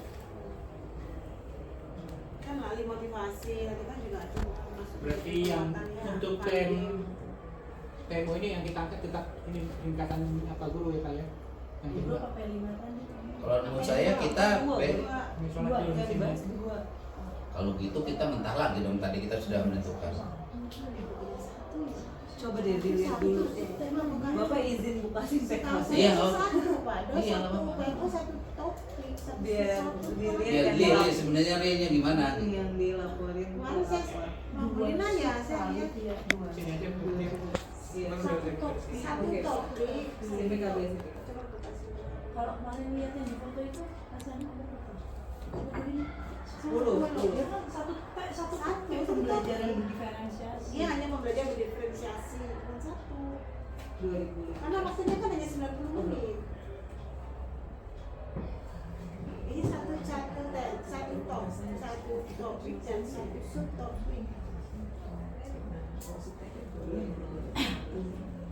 Kan ahli motivasi, nanti kan juga ada masuk. Berarti yang untuk PMO ini yang kita angkat tetap ini peningkatan apa guru ya Pak ya? Yang Dulu kedua. apa P5 tadi? kalau menurut saya kita Ini soal Dua, di sini. kalau gitu kita minta lagi dong tadi kita sudah menentukan Coba deh dilihat dulu. Bapak izin buka sintek masih. Iya, oh. Satu, Pak. Iya, Satu, nggak apa-apa. PMO satu topik. Satu Biar satu. dilihat ya yang dia sebenarnya realnya gimana yang dilaporin Kemarin ke saya apa? ngobrolin aja, saya lihat Dua. Sini aja bukti. Iya. Kan udah Satu refleksi. topik. satu Oke. topik. CPKB. Coba buka sini. Kalau kemarin lihat yang di foto itu rasanya ada berapa? Seperti ini. 10. Ya kan satu topik pembelajaran diferensiasi. Dia hanya membelajar diferensiasi bukan satu. 2000. Karena waktunya kan hanya 90 menit. Ini satu topik dan satu subtopik.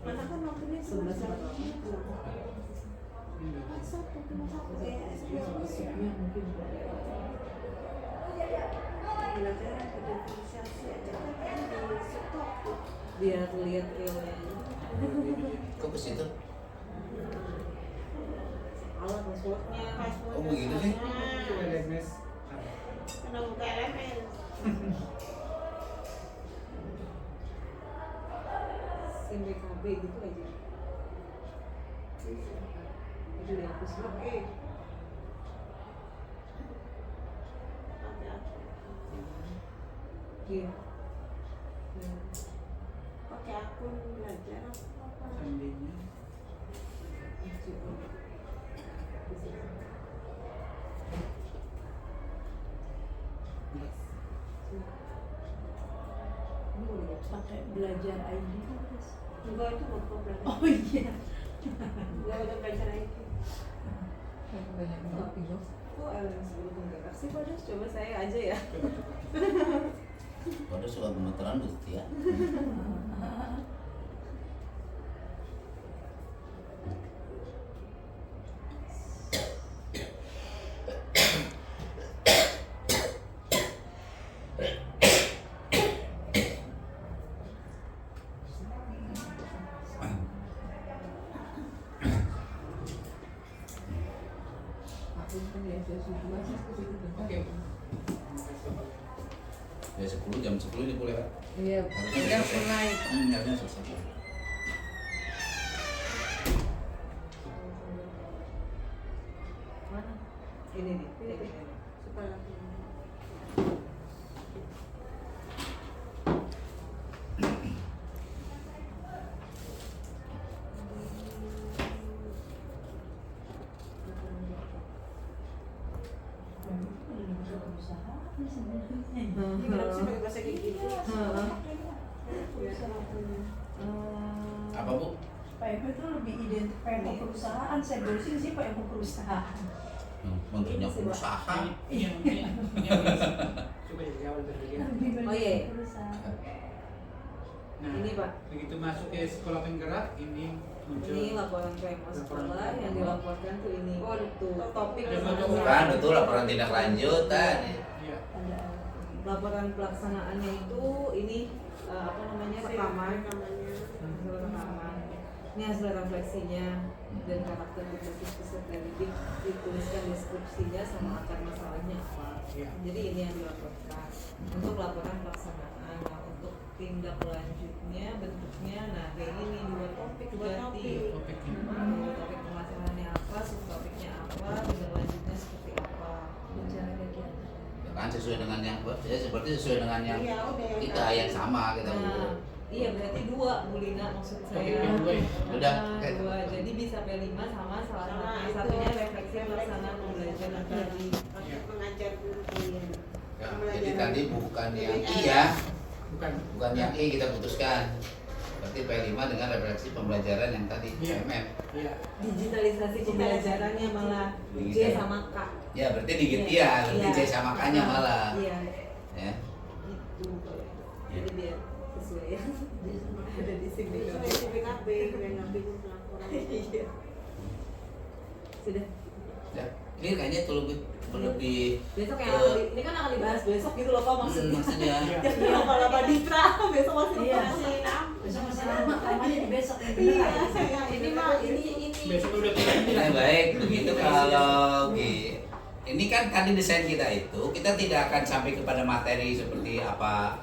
Mana kan waktunya cuma 1 menit. Kan satu cuma satu Belajar diferensiasi aja kan di subtopik. Biar lihat realnya. kok ke situ Alat passwordnya. Oh, begitu sih? Itu LMS. Kena buka LMS. SIM BKB gitu aja. Itu dihapus. Oke. Iya. pakai akun belajar apa? Seandainya pakai belajar ID kan Mas? Enggak, itu buat belajar. Oh iya. Enggak ada belajar itu. Banyak banget ibu. Oh, Sebelum penggerak sih pada coba saya aja ya. Pada suka gemeteran gitu ya. oke. Ya 10 jam 10 ini boleh Pak. Iya, Harusnya udah selesai. mulai. Harusnya selesai. Mana? Ini nih. Ini. supaya ini kenapa sih pakai bahasa kayak gitu? Apa Bu? PMO itu lebih identik PMO perusahaan, saya browsing sih PMO perusahaan. Menterinya pengusaha. Ini coba dari awal terlihat. Lebih banyak Oh, iya. perusahaan. Nah, Ini, Pak. begitu masuk ke sekolah penggerak ini muncul. Ini laporan PMO sekolah yang dilaporkan tuh ini. Oh, tuh topik Ada sama- foto. Kan betul laporan tindak lanjut kan. Iya. Ada laporan pelaksanaannya itu ini apa namanya rekaman namanya. hasil rekaman ini hasil refleksinya dan karakter berbasis peserta didik dituliskan deskripsinya sama akar masalahnya apa Iya. jadi ini yang dilaporkan untuk laporan pelaksanaan. Nah, untuk tindak lanjutnya bentuknya nah kayak ini dua topik Dua berarti topik. topik permasalahannya apa subtopiknya apa tindak lanjutnya seperti apa bicara kegiatan. Ya kan sesuai dengan yang ya seperti sesuai dengan yang Iya, udah ya. kita yang sama kita Bu. Nah, iya berarti dua Bu Lina maksud Topik saya. yang dua ya? Udah, Nah, oke. dua. Jadi bisa P5 sama salah Sama satu. itu. Satunya refleksi pelaksanaan pembelajaran tadi. Iya. Mengajar guru kalian. Ya, jadi tadi bukan yang I ya, bukan yang I kita putuskan. Berarti P5 dengan refleksi pembelajaran yang tadi Iya. MM. Iya. Digitalisasi pembelajarannya malah J Digital. sama K. Ya berarti digit ya, berarti Iya. J sama K-nya malah. Iya. Ya. Itu. Iya. Jadi biar sesuai yang ada di sini. Itu dari BKB, BKB itu pelaporan. Iya. Sudah. Ya, ini kayaknya itu lebih Besok yang akan ini kan akan dibahas besok gitu loh Pak maksudnya. maksudnya Iya. Jadi lama-lama Ditra besok masih Iya. dibahas. Besok masih lama, temanya di besok yang Iya, beneran. ini mah ini. Besok udah tidak. Nah, baik begitu kalau ini kan tadi desain kita itu kita tidak akan sampai kepada materi seperti apa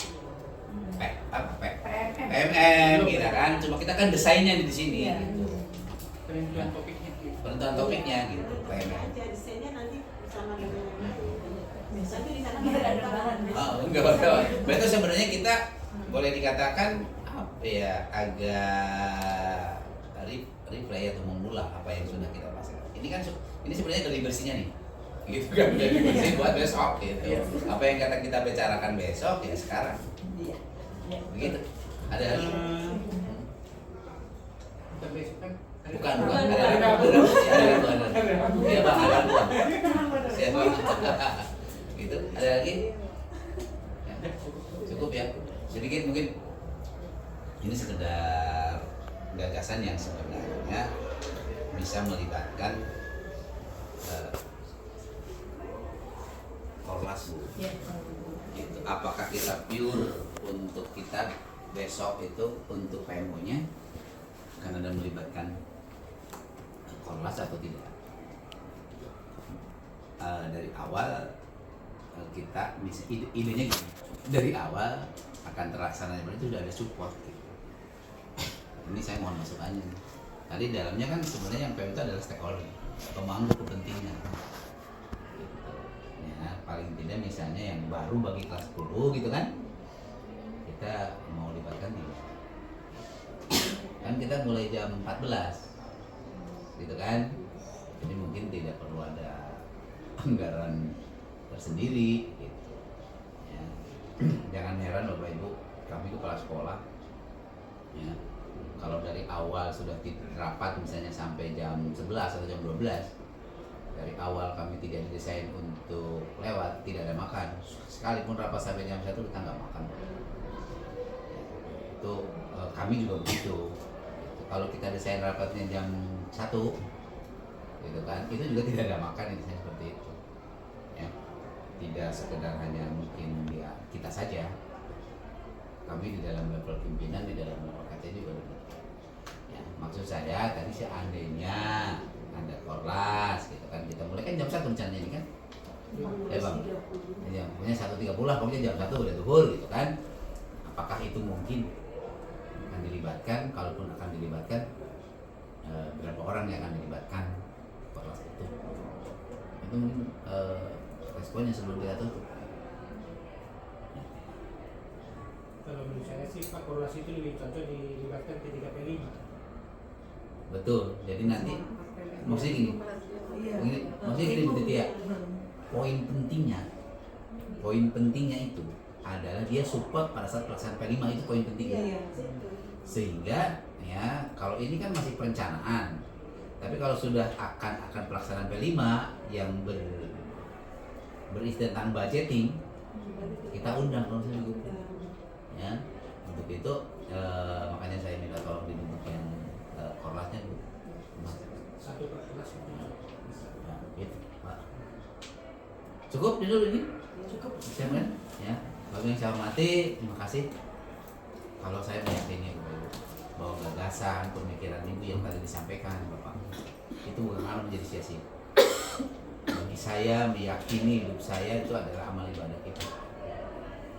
PMM. PMM kita kan cuma kita kan desainnya di sini Iya. gitu. Penentuan topiknya. Penentuan topiknya gitu PMM. Aja desainnya nanti bersama dengan itu. Biasanya Nanti di sana biar ada kita- bahan. Oh, enggak. Berarti sebenarnya kita boleh dikatakan apa ya agak replay atau mengulang apa yang sudah kita bahas. Ini kan ini sebenarnya dari bersihnya nih. Gitu kan dari bersih buat besok gitu. Iya. Apa yang kata kita bicarakan besok ya sekarang. Iya. Begitu. Ada lagi? Bukan besok kan? Bukan, Bukan, ada bukan. Bang. Iya, Bang, ada Bang. Siapa? Gitu. Ada lagi? Ya, cukup ya. Sedikit mungkin ini sekedar gagasan yang sebenarnya bisa melibatkan Korlas Bu. Ya. Gitu. Apakah kita pure untuk kita besok itu untuk PMO-nya karena ada melibatkan Korlas atau tidak? Dari awal kita idenya gini, dari awal akan terlaksananya berarti sudah ada support gitu. Ini saya mohon masukannya nih. Tadi dalamnya kan sebenarnya yang PM itu adalah stakeholder, pemangku kepentingan. Gitu. Ya, paling tidak misalnya yang baru bagi kelas 10 gitu kan, kita mau libatkan tidak. Kan kita mulai jam 14 gitu kan, jadi mungkin tidak perlu ada anggaran tersendiri gitu ya. Jangan heran Bapak Ibu, kami kepala sekolah ya, kalau dari awal sudah rapat misalnya sampai jam 11 atau jam 12, dari awal kami tidak didesain untuk lewat, tidak ada makan. Sekalipun rapat sampai jam 1 kita nggak makan. Itu kami juga begitu. Kalau kita desain rapatnya jam 1 gitu kan, itu juga tidak ada makan, desain seperti itu ya. Tidak sekedar hanya mungkin ya kita saja, kami di dalam level pimpinan, di dalam level KT juga begitu ya. Maksud saya tadi seandainya ada kelas gitu kan, kita mulai kan jam 1 rencananya ini kan ya Bang ya, pokoknya 1.30 pokoknya jam 1 udah zuhur gitu kan. Apakah itu mungkin akan dilibatkan? Kalaupun akan dilibatkan, berapa orang yang akan dilibatkan kelas itu mungkin responnya sebelum kita tutup. Kalau menurut saya sih Pak, korelasi itu lebih cocok dilibatkan ketika P5. Betul, jadi nanti maksudnya gini, maksudnya gini Bu Titi ya, poin pentingnya itu adalah dia support pada saat pelaksanaan P5, itu poin pentingnya. Sehingga ya kalau ini kan masih perencanaan, tapi kalau sudah akan pelaksanaan P5 yang berisi tentang budgeting, kita undang kalau saya juga ya. Untuk itu makanya saya minta tolong dibentuk yang korlasnya Bu. Satu per kelas. Nah, gitu, Pak. Cukup dulu ini? Cukup. Bisa kan? Ya. Bagi yang saya hormati, terima kasih. Kalau saya meyakini bahwa gagasan, pemikiran Ibu yang tadi disampaikan Bapak, itu bukan akan menjadi sia-sia. Bagi saya meyakini hidup saya itu adalah amal ibadah kita.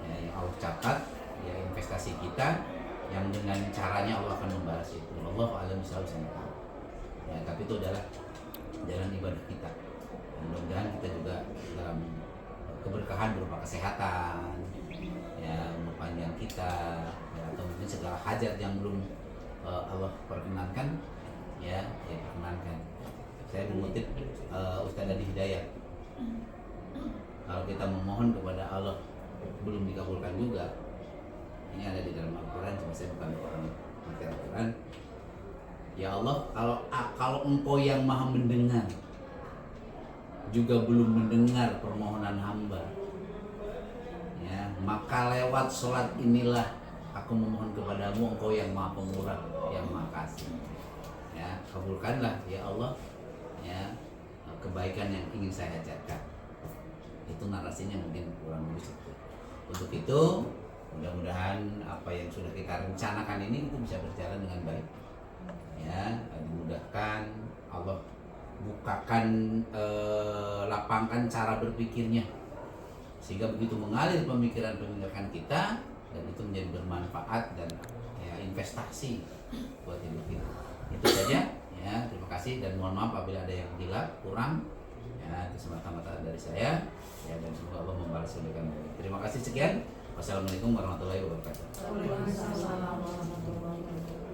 Ya, yang Allah catat, ya investasi kita, yang dengan caranya Allah akan membalas itu. Wallahu a'lam bishawab. Ya, tapi itu adalah jalan ibadah kita. Mudah-mudahan kita juga dalam keberkahan berupa kesehatan, ya umur panjang kita, ya, atau mungkin segala hajat yang belum Allah perkenankan, ya perkenankan. Saya mengutip Ustaz Adi Hidayat, kalau kita memohon kepada Allah belum dikabulkan juga, ini ada di dalam Al-Quran, cuma saya bukan orang mengerti Al-Quran. Ya Allah, kalau Engkau yang maha mendengar juga belum mendengar permohonan hamba, ya maka lewat sholat inilah aku memohon kepadamu, Engkau yang maha pemurah, yang maha kasih. Ya kabulkanlah ya Allah, ya kebaikan yang ingin saya hajatkan. Itu narasinya mungkin kurang lebih seperti itu. Untuk itu mudah-mudahan apa yang sudah kita rencanakan ini itu bisa berjalan dengan baik, ya dimudahkan Allah, bukakan lapangkan cara berpikirnya sehingga begitu mengalir pemikiran kita, dan itu menjadi bermanfaat dan ya investasi buat hidup kita. Itu saja ya, terima kasih dan mohon maaf apabila ada yang hilang kurang ya, itu semata-mata dari saya ya, dan semoga Allah membalas kebaikan. Terima kasih, sekian. Wassalamualaikum warahmatullahi wabarakatuh. Waalaikumsalam warahmatullahi wabarakatuh.